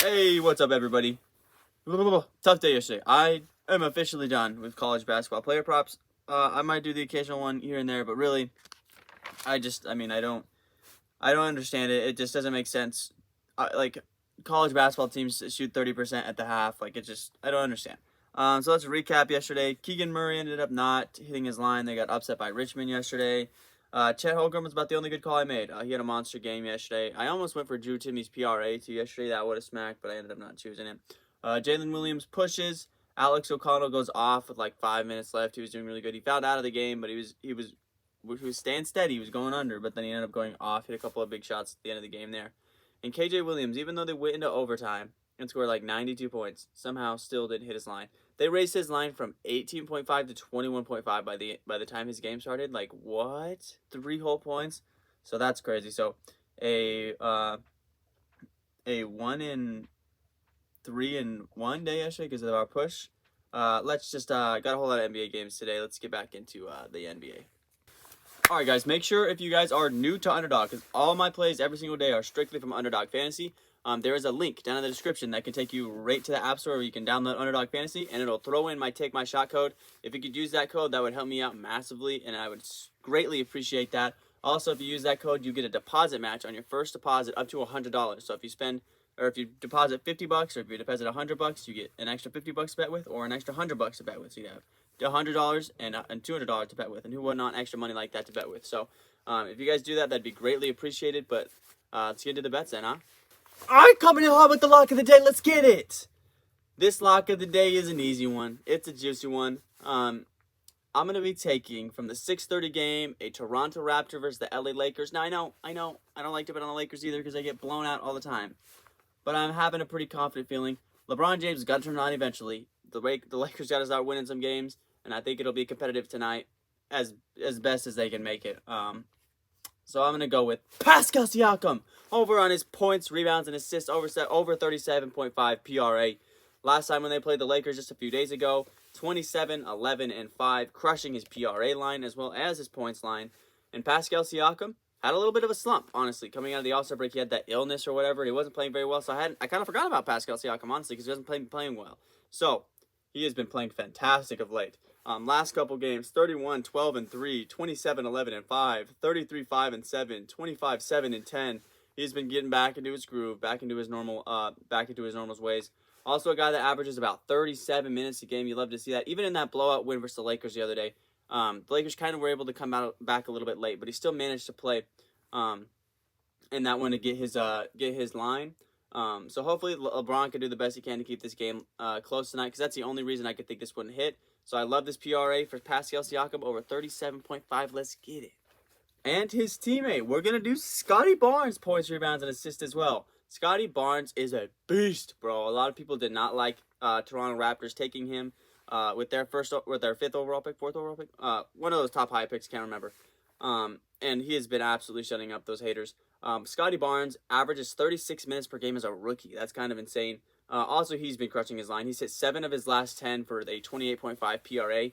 Hey, what's up, everybody? Tough day yesterday. I am officially done with college basketball player props. I might do the occasional one here and there, but really, I don't understand it. It just doesn't make sense. Like college basketball teams shoot 30% at the half. I don't understand. So let's recap yesterday. Keegan Murray ended up not hitting his line. They got upset by Richmond yesterday. Chet Holmgren was about the only good call I made. He had a monster game yesterday. I almost went for Drew Timmy's PRA too yesterday. That would have smacked, but I ended up not choosing him. Jalen Williams pushes. Alex O'Connell goes off with like 5 minutes left. He was doing really good. He fouled out of the game, but he was staying steady. He was going under, but then he ended up going off. Hit a couple of big shots at the end of the game there. And KJ Williams, even though they went into overtime and scored like 92 points, somehow still didn't hit his line. They raised his line from 18.5 to 21.5 by the time his game started. Like, what? 3 whole points? So that's crazy. So a 1-3-1 day yesterday because of our push. Let's just got a whole lot of NBA games today. Let's get back into the NBA. Alright guys, make sure if you guys are new to Underdog, because all my plays every single day are strictly from Underdog Fantasy, there is a link down in the description that can take you right to the App Store where you can download Underdog Fantasy, and it'll throw in my TAKEMYSHOT code. If you could use that code, that would help me out massively, and I would greatly appreciate that. Also, if you use that code, you get a deposit match on your first deposit up to $100. So if you deposit $50 or if you deposit $100, you get an extra $50 to bet with, or an extra $100 to bet with. So you have $100 and $200 to bet with, and who would not extra money like that to bet with? So if you guys do that, that'd be greatly appreciated. But let's get into the bets then, huh? All right, coming in hot with the lock of the day. Let's get it. This lock of the day is an easy one. It's a juicy one. I'm gonna be taking from the 6:30 game a Toronto Raptor versus the LA Lakers. Now I know I don't like to bet on the Lakers either because they get blown out all the time. But I'm having a pretty confident feeling. LeBron James has got to turn on eventually. The Lakers got to start winning some games, and I think it'll be competitive tonight, as best as they can make it. So I'm gonna go with Pascal Siakam over on his points, rebounds, and assists over 37.5 PRA. Last time when they played the Lakers just a few days ago, 27, 11, and 5, crushing his PRA line as well as his points line. And Pascal Siakam had a little bit of a slump, honestly. Coming out of the All-Star break, he had that illness or whatever, and he wasn't playing very well. So I kind of forgot about Pascal Siakam, honestly, because he wasn't playing well. So he has been playing fantastic of late. Last couple games, 31, 12, and 3, 27, 11, and 5, 33, 5, and 7, 25, 7, and 10. He's been getting back into his groove, back into his normal ways. Also a guy that averages about 37 minutes a game. You love to see that. Even in that blowout win versus the Lakers the other day, the Lakers kind of were able to come back a little bit late, but he still managed to play in that one to get his line. So hopefully LeBron can do the best he can to keep this game close tonight, because that's the only reason I could think this wouldn't hit. So I love this PRA for Pascal Siakam over 37.5. Let's get it. And his teammate, we're going to do Scottie Barnes points, rebounds, and assists as well. Scottie Barnes is a beast, bro. A lot of people did not like Toronto Raptors taking him with their 5th overall pick, 4th overall pick. One of those top high picks, can't remember. And he has been absolutely shutting up those haters. Scottie Barnes averages 36 minutes per game as a rookie. That's kind of insane. Also, he's been crushing his line. He's hit 7 of his last 10 for a 28.5 PRA.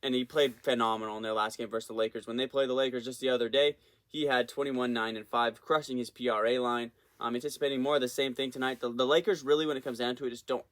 And he played phenomenal in their last game versus the Lakers. When they played the Lakers just the other day, he had 21, 9, and 5, crushing his PRA line. I'm anticipating more of the same thing tonight. The Lakers really, when it comes down to it, just don't.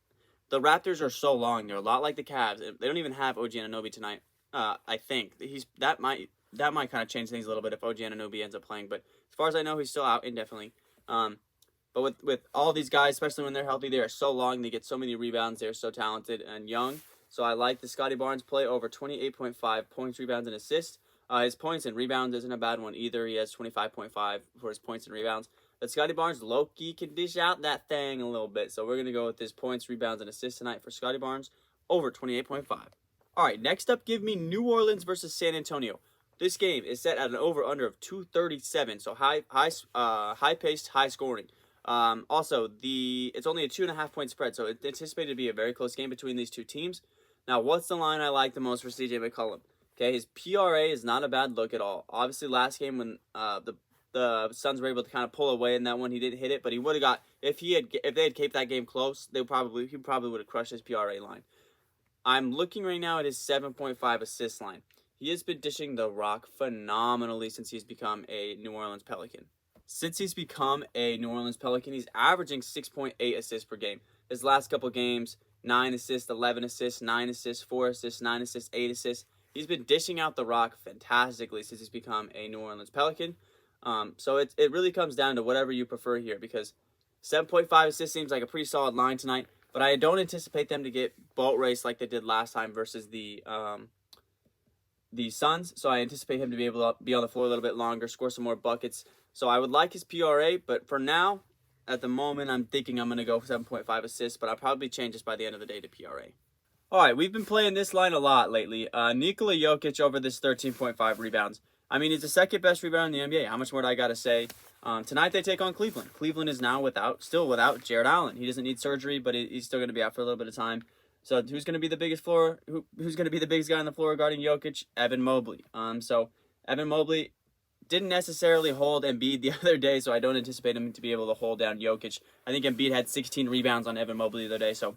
The Raptors are so long. They're a lot like the Cavs. They don't even have OG Anunoby tonight. I think that might kind of change things a little bit if OG Anunoby ends up playing. But as far as I know, he's still out indefinitely. But with all these guys, especially when they're healthy, they are so long. They get so many rebounds. They're so talented and young. So I like the Scottie Barnes play over 28.5 points, rebounds, and assists. His points and rebounds isn't a bad one either. He has 25.5 for his points and rebounds. But Scottie Barnes low-key can dish out that thing a little bit. So we're going to go with his points, rebounds, and assists tonight for Scottie Barnes over 28.5. All right, next up, give me New Orleans versus San Antonio. This game is set at an over-under of 237, so high-paced, high-scoring. Also, it's only a 2.5-point spread, so it's anticipated to be a very close game between these two teams. Now, what's the line I like the most for CJ McCollum? Okay, his PRA is not a bad look at all. Obviously, last game when the Suns were able to kind of pull away in that one, he didn't hit it, but he would have got if they had kept that game close, he probably would have crushed his PRA line. I'm looking right now at his 7.5 assist line. He has been dishing the rock phenomenally since he's become a New Orleans Pelican. since he's become a New Orleans Pelican, he's averaging 6.8 assists per game. His last couple games, 9 assists, 11 assists, 9 assists, 4 assists, 9 assists, 8 assists. He's been dishing out the rock fantastically since he's become a New Orleans Pelican. So it really comes down to whatever you prefer here, because 7.5 assists seems like a pretty solid line tonight, but I don't anticipate them to get boat race like they did last time versus the Suns. So I anticipate him to be able to be on the floor a little bit longer, score some more buckets. So I would like his PRA, but for now, at the moment, I'm thinking I'm going to go 7.5 assists, but I'll probably change this by the end of the day to PRA. All right, we've been playing this line a lot lately. Nikola Jokic over this 13.5 rebounds. I mean, he's the second best rebounder in the NBA. How much more do I got to say? Tonight they take on Cleveland. Cleveland is now still without Jared Allen. He doesn't need surgery, but he's still going to be out for a little bit of time. So who's going to be the biggest who's going to be the biggest guy on the floor guarding Jokic? Evan Mobley. So Evan Mobley didn't necessarily hold Embiid the other day, so I don't anticipate him to be able to hold down Jokic. I think Embiid had 16 rebounds on Evan Mobley the other day, so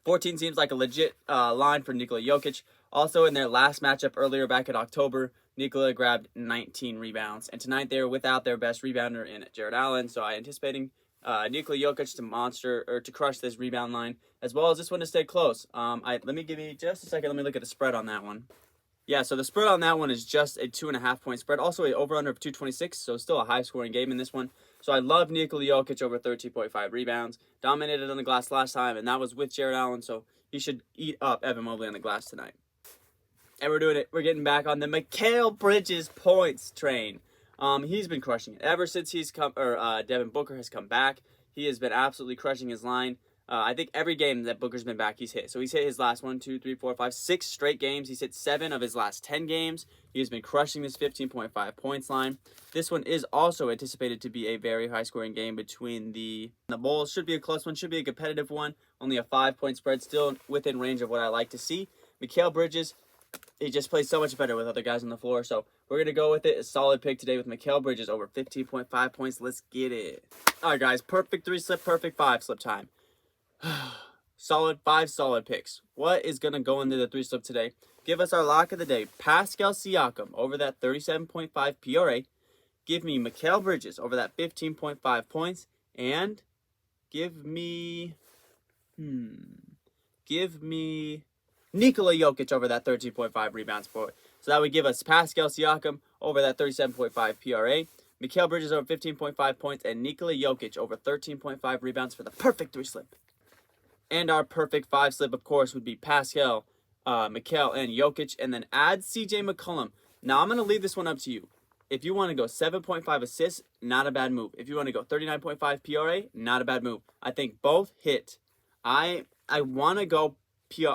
14 seems like a legit line for Nikola Jokic. Also, in their last matchup earlier back in October, Nikola grabbed 19 rebounds. And tonight they were without their best rebounder in Jared Allen, so I'm anticipating Nikola Jokic to crush this rebound line, as well as this one to stay close. Let me give you just a second. Let me look at the spread on that one. Yeah, so the spread on that one is just a 2.5 point spread. Also, a over-under of 226, so still a high-scoring game in this one. So I love Nikola Jokic over 13.5 rebounds. Dominated on the glass last time, and that was with Jared Allen, so he should eat up Evan Mobley on the glass tonight. And we're doing it. We're getting back on the Mikal Bridges points train. He's been crushing it. Ever since Devin Booker has come back, he has been absolutely crushing his line. I think every game that Booker's been back, he's hit. So he's hit his last 6 straight games. He's hit 7 of his last 10 games. He has been crushing this 15.5 points line. This one is also anticipated to be a very high-scoring game between the Bulls. Should be a close one. Should be a competitive one. Only a 5-point spread. Still within range of what I like to see. Mikal Bridges, he just plays so much better with other guys on the floor. So we're going to go with it. A solid pick today with Mikal Bridges over 15.5 points. Let's get it. All right, guys. Perfect 3-slip, perfect 5-slip time. Solid 5 solid picks. What is going to go into the 3-slip today? Give us our lock of the day. Pascal Siakam over that 37.5 PRA. Give me Mikal Bridges over that 15.5 points. And give me Nikola Jokic over that 13.5 rebounds for it. So that would give us Pascal Siakam over that 37.5 PRA. Mikal Bridges over 15.5 points. And Nikola Jokic over 13.5 rebounds for the perfect 3-slip. And our perfect 5-slip, of course, would be Pascal, Mikal, and Jokic, and then add CJ McCollum. Now, I'm going to leave this one up to you. If you want to go 7.5 assists, not a bad move. If you want to go 39.5 PRA, not a bad move. I think both hit. I want to go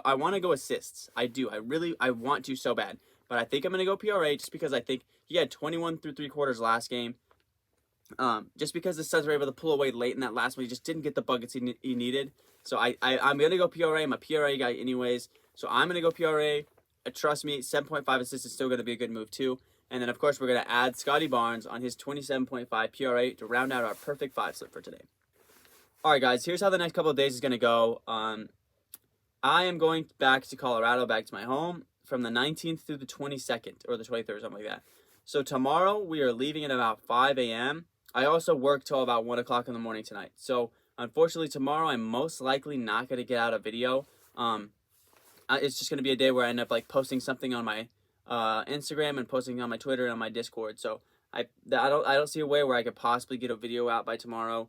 I want to go assists. I do. I want to so bad. But I think I'm going to go PRA just because I think he had 21 through 3 quarters last game. Just because the Suns were able to pull away late in that last one, he just didn't get the buckets he needed. So I'm going to go PRA. I'm a PRA guy anyways. So I'm going to go PRA. Trust me, 7.5 assists is still going to be a good move too. And then, of course, we're going to add Scottie Barnes on his 27.5 PRA to round out our perfect 5-slip for today. All right, guys, here's how the next couple of days is going to go. I am going back to Colorado, back to my home, from the 19th through the 22nd, or the 23rd, something like that. So tomorrow, we are leaving at about 5 a.m. I also work till about 1 o'clock in the morning tonight. So, unfortunately, tomorrow, I'm most likely not going to get out a video. It's just going to be a day where I end up posting something on my Instagram and posting on my Twitter and on my Discord. So I don't see a way where I could possibly get a video out by tomorrow.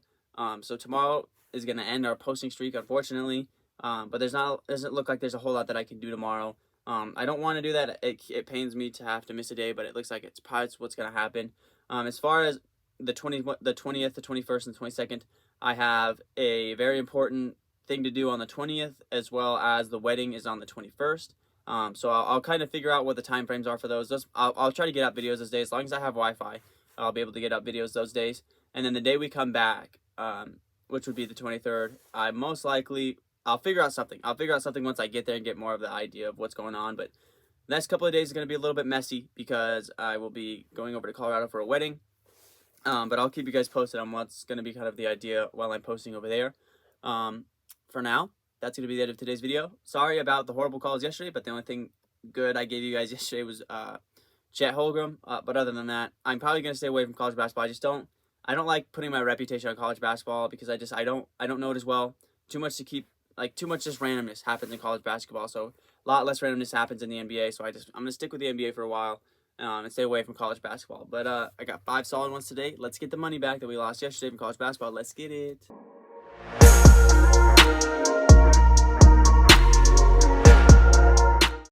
So tomorrow is going to end our posting streak, unfortunately. But doesn't look like there's a whole lot that I can do tomorrow. I don't want to do that. It pains me to have to miss a day, but it looks like it's probably what's going to happen. As far as the 20th, the 21st, and the 22nd, I have a very important thing to do on the 20th, as well as the wedding is on the 21st. So I'll kind of figure out what the time frames are for those. I'll try to get out videos those days. As long as I have Wi-Fi, I'll be able to get out videos those days. And then the day we come back, which would be the 23rd, I'll figure out something. I'll figure out something once I get there and get more of the idea of what's going on. But the next couple of days is going to be a little bit messy because I will be going over to Colorado for a wedding. But I'll keep you guys posted on what's going to be kind of the idea while I'm posting over there. For now, that's going to be the end of today's video. Sorry about the horrible calls yesterday, but the only thing good I gave you guys yesterday was Chet Holmgren. But other than that, I'm probably going to stay away from college basketball. I just don't I don't like putting my reputation on college basketball because I don't know it as well. Too much just randomness happens in college basketball. So a lot less randomness happens in the NBA. So I'm gonna stick with the NBA for a while, and stay away from college basketball. But I got 5 solid ones today. Let's get the money back that we lost yesterday from college basketball. Let's get it.